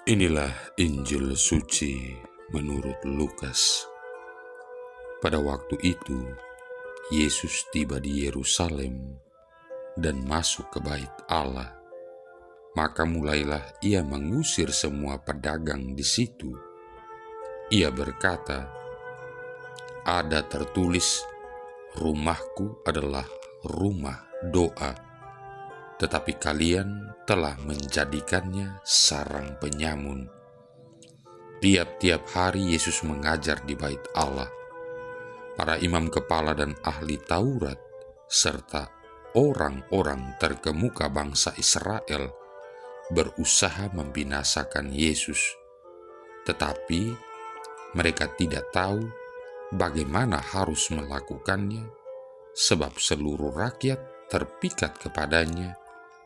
Inilah Injil suci menurut Lukas. Pada waktu itu, Yesus tiba di Yerusalem dan masuk ke bait Allah. Maka mulailah ia mengusir semua pedagang di situ. Ia berkata, "Ada tertulis, rumahku adalah rumah doa, tetapi kalian telah menjadikannya sarang penyamun." Tiap-tiap hari Yesus mengajar di bait Allah. Para imam kepala dan ahli Taurat, serta orang-orang terkemuka bangsa Israel berusaha membinasakan Yesus. Tetapi mereka tidak tahu bagaimana harus melakukannya, sebab seluruh rakyat terpikat kepadanya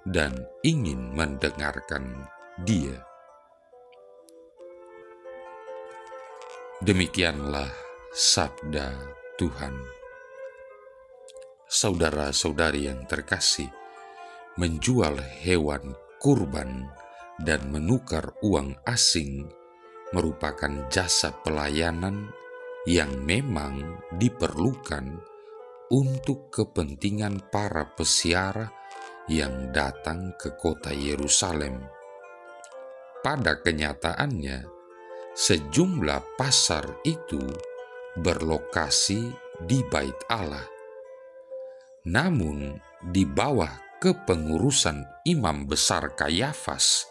dan ingin mendengarkan Dia. Demikianlah sabda Tuhan. Saudara-saudari yang terkasih, menjual hewan kurban dan menukar uang asing merupakan jasa pelayanan yang memang diperlukan untuk kepentingan para peziarah yang datang ke kota Yerusalem. Pada kenyataannya, sejumlah pasar itu berlokasi di bait Allah. Namun, di bawah kepengurusan Imam Besar Kayafas,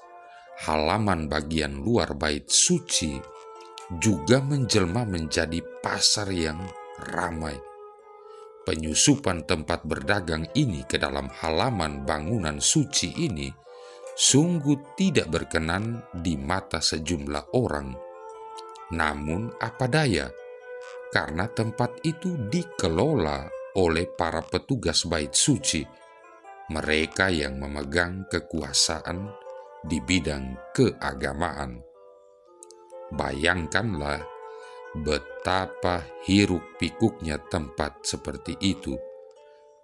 halaman bagian luar bait suci juga menjelma menjadi pasar yang ramai. Penyusupan tempat berdagang ini ke dalam halaman bangunan suci ini sungguh tidak berkenan di mata sejumlah orang. Namun apa daya, karena tempat itu dikelola oleh para petugas bait suci, mereka yang memegang kekuasaan di bidang keagamaan. Bayangkanlah betapa hiruk-pikuknya tempat seperti itu.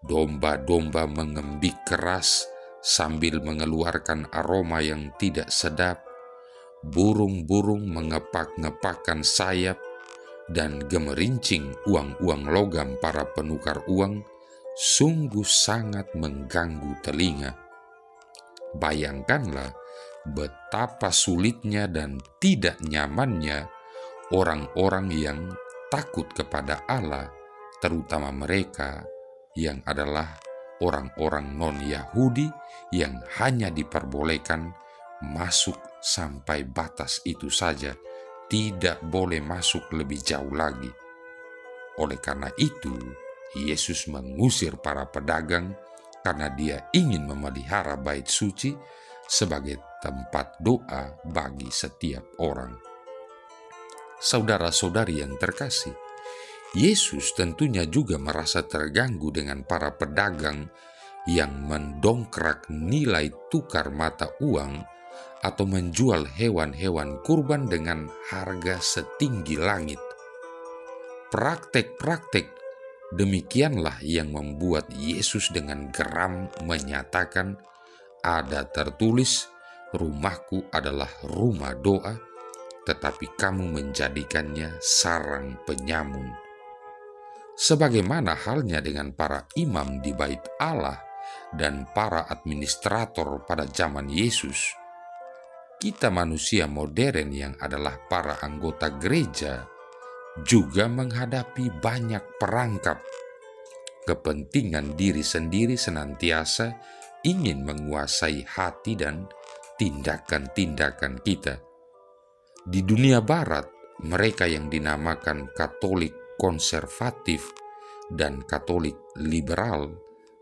Domba-domba mengembik keras sambil mengeluarkan aroma yang tidak sedap. Burung-burung mengepak-ngepakkan sayap, dan gemerincing uang-uang logam para penukar uang sungguh sangat mengganggu telinga. Bayangkanlah betapa sulitnya dan tidak nyamannya orang-orang yang takut kepada Allah, terutama mereka yang adalah orang-orang non-Yahudi yang hanya diperbolehkan masuk sampai batas itu saja, tidak boleh masuk lebih jauh lagi. Oleh karena itu, Yesus mengusir para pedagang karena Dia ingin memelihara bait suci sebagai tempat doa bagi setiap orang. Saudara-saudari yang terkasih, Yesus tentunya juga merasa terganggu dengan para pedagang yang mendongkrak nilai tukar mata uang atau menjual hewan-hewan kurban dengan harga setinggi langit. Praktek-praktek demikianlah yang membuat Yesus dengan geram menyatakan, "Ada tertulis, rumahku adalah rumah doa, tetapi kamu menjadikannya sarang penyamun." Sebagaimana halnya dengan para imam di bait Allah dan para administrator pada zaman Yesus, kita manusia modern yang adalah para anggota gereja juga menghadapi banyak perangkap. Kepentingan diri sendiri senantiasa ingin menguasai hati dan tindakan-tindakan kita. Di dunia barat, mereka yang dinamakan Katolik konservatif dan Katolik liberal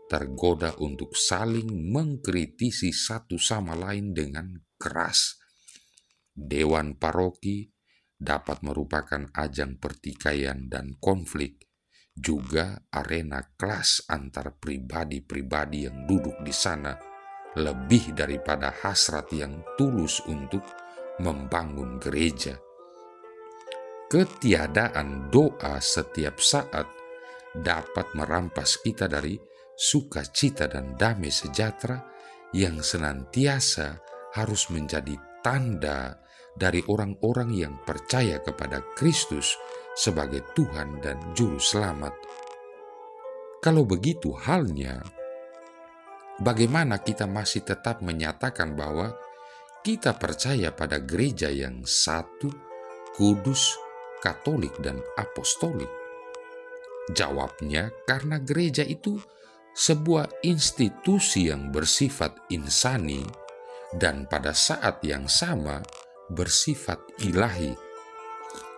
tergoda untuk saling mengkritisi satu sama lain dengan keras. Dewan paroki dapat merupakan ajang pertikaian dan konflik, juga arena kelas antar pribadi-pribadi yang duduk di sana, lebih daripada hasrat yang tulus untuk membangun gereja. Ketiadaan doa setiap saat dapat merampas kita dari sukacita dan damai sejahtera yang senantiasa harus menjadi tanda dari orang-orang yang percaya kepada Kristus sebagai Tuhan dan Juru Selamat. Kalau begitu halnya, bagaimana kita masih tetap menyatakan bahwa kita percaya pada gereja yang satu, kudus, katolik, dan apostolik? Jawabnya, karena gereja itu sebuah institusi yang bersifat insani dan pada saat yang sama bersifat ilahi.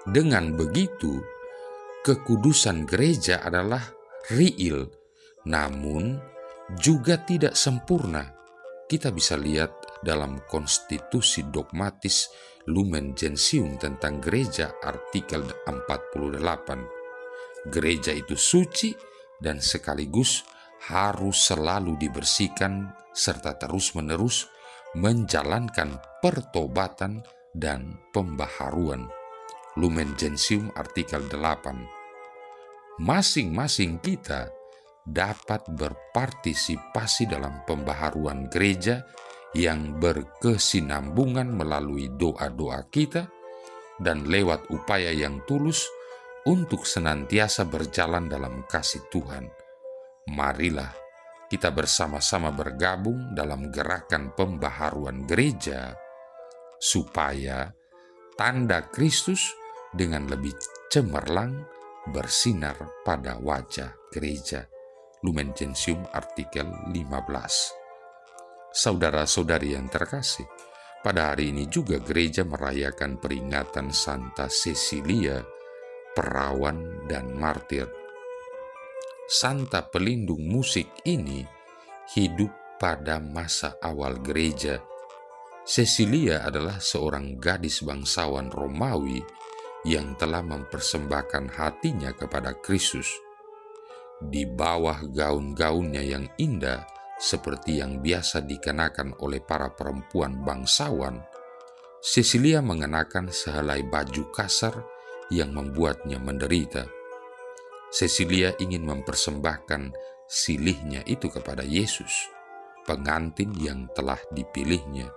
Dengan begitu, kekudusan gereja adalah real, namun juga tidak sempurna. Kita bisa lihat dalam konstitusi dogmatis Lumen Gentium tentang gereja artikel 48. Gereja itu suci dan sekaligus harus selalu dibersihkan serta terus-menerus menjalankan pertobatan dan pembaharuan. Lumen Gentium artikel 8. Masing-masing kita dapat berpartisipasi dalam pembaharuan gereja yang berkesinambungan melalui doa-doa kita dan lewat upaya yang tulus untuk senantiasa berjalan dalam kasih Tuhan. Marilah kita bersama-sama bergabung dalam gerakan pembaharuan gereja supaya tanda Kristus dengan lebih cemerlang bersinar pada wajah gereja. Lumen Gentium artikel 15. Saudara-saudari yang terkasih, pada hari ini juga gereja merayakan peringatan Santa Cecilia, perawan dan martir. Santa pelindung musik ini hidup pada masa awal gereja. Cecilia adalah seorang gadis bangsawan Romawi yang telah mempersembahkan hatinya kepada Kristus. Di bawah gaun-gaunnya yang indah seperti yang biasa dikenakan oleh para perempuan bangsawan, Cecilia mengenakan sehelai baju kasar yang membuatnya menderita. Cecilia ingin mempersembahkan silihnya itu kepada Yesus, pengantin yang telah dipilihnya.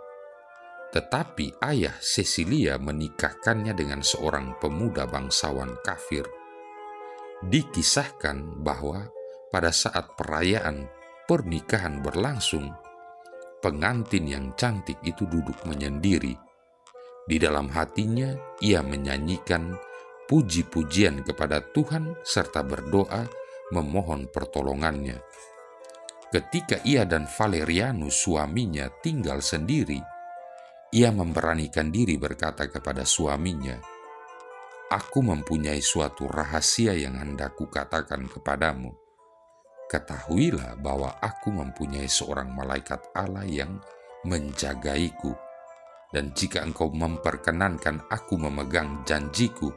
Tetapi ayah Cecilia menikahkannya dengan seorang pemuda bangsawan kafir. Dikisahkan bahwa pada saat perayaan pernikahan berlangsung, pengantin yang cantik itu duduk menyendiri. Di dalam hatinya ia menyanyikan puji-pujian kepada Tuhan serta berdoa memohon pertolongannya. Ketika ia dan Valerianus suaminya tinggal sendiri, ia memberanikan diri berkata kepada suaminya, "Aku mempunyai suatu rahasia yang hendak kukatakan kepadamu. Ketahuilah bahwa aku mempunyai seorang malaikat Allah yang menjagaiku, dan jika engkau memperkenankan aku memegang janjiku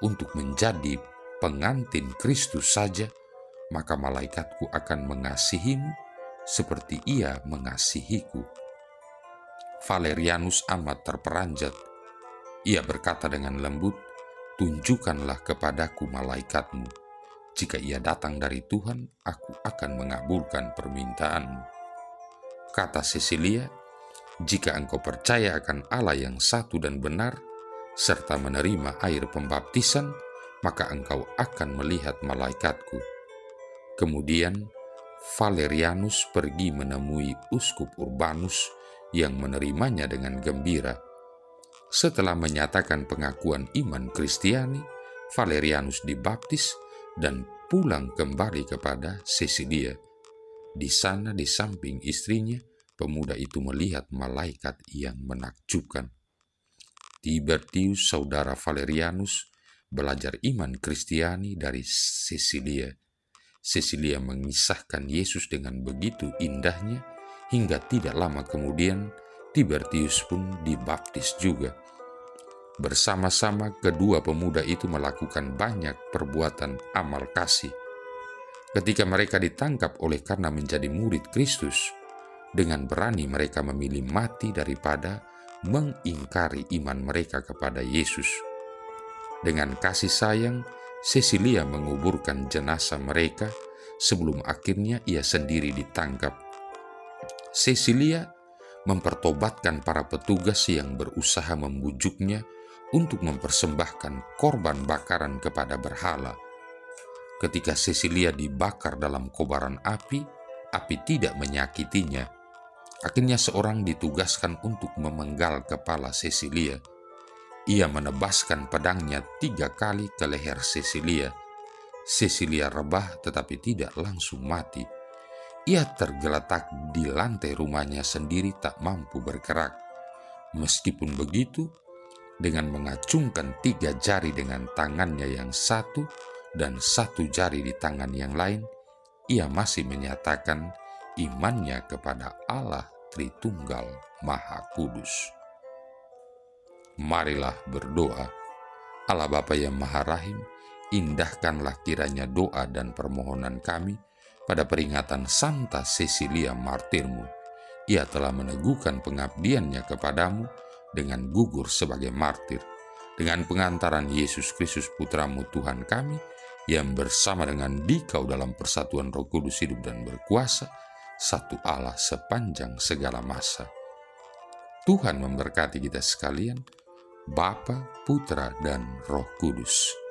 untuk menjadi pengantin Kristus saja, maka malaikatku akan mengasihimu seperti ia mengasihiku." Valerianus amat terperanjat. Ia berkata dengan lembut, "Tunjukkanlah kepadaku malaikatmu. Jika ia datang dari Tuhan, aku akan mengabulkan permintaanmu." Kata Cecilia, "Jika engkau percaya akan Allah yang satu dan benar, serta menerima air pembaptisan, maka engkau akan melihat malaikatku." Kemudian Valerianus pergi menemui Uskup Urbanus yang menerimanya dengan gembira. Setelah menyatakan pengakuan iman Kristiani, Valerianus dibaptis dan pulang kembali kepada Cecilia. Di sana di samping istrinya, pemuda itu melihat malaikat yang menakjubkan. Tibertius, saudara Valerianus, belajar iman Kristiani dari Cecilia. Cecilia mengisahkan Yesus dengan begitu indahnya, hingga tidak lama kemudian Tibertius pun dibaptis juga. Bersama-sama kedua pemuda itu melakukan banyak perbuatan amal kasih. Ketika mereka ditangkap oleh karena menjadi murid Kristus, dengan berani mereka memilih mati daripada mengingkari iman mereka kepada Yesus. Dengan kasih sayang, Cecilia menguburkan jenazah mereka sebelum akhirnya ia sendiri ditangkap. Cecilia mempertobatkan para petugas yang berusaha membujuknya untuk mempersembahkan korban bakaran kepada berhala. Ketika Cecilia dibakar dalam kobaran api tidak menyakitinya. Akhirnya seorang ditugaskan untuk memenggal kepala Cecilia. Ia menebaskan pedangnya 3 kali ke leher Cecilia. Cecilia rebah tetapi tidak langsung mati. Ia tergeletak di lantai rumahnya sendiri, tak mampu bergerak. Meskipun begitu, dengan mengacungkan 3 jari dengan tangannya yang satu dan 1 jari di tangan yang lain, ia masih menyatakan imannya kepada Allah Tritunggal Maha Kudus. Marilah berdoa. Allah Bapa yang Maha Rahim, indahkanlah kiranya doa dan permohonan kami pada peringatan Santa Cecilia Martirmu. Ia telah meneguhkan pengabdiannya kepadamu dengan gugur sebagai martir. Dengan pengantaran Yesus Kristus Putramu Tuhan kami, yang bersama dengan Dikau dalam persatuan Roh Kudus hidup dan berkuasa, satu Allah sepanjang segala masa. Tuhan memberkati kita sekalian, Bapa, Putra, dan Roh Kudus.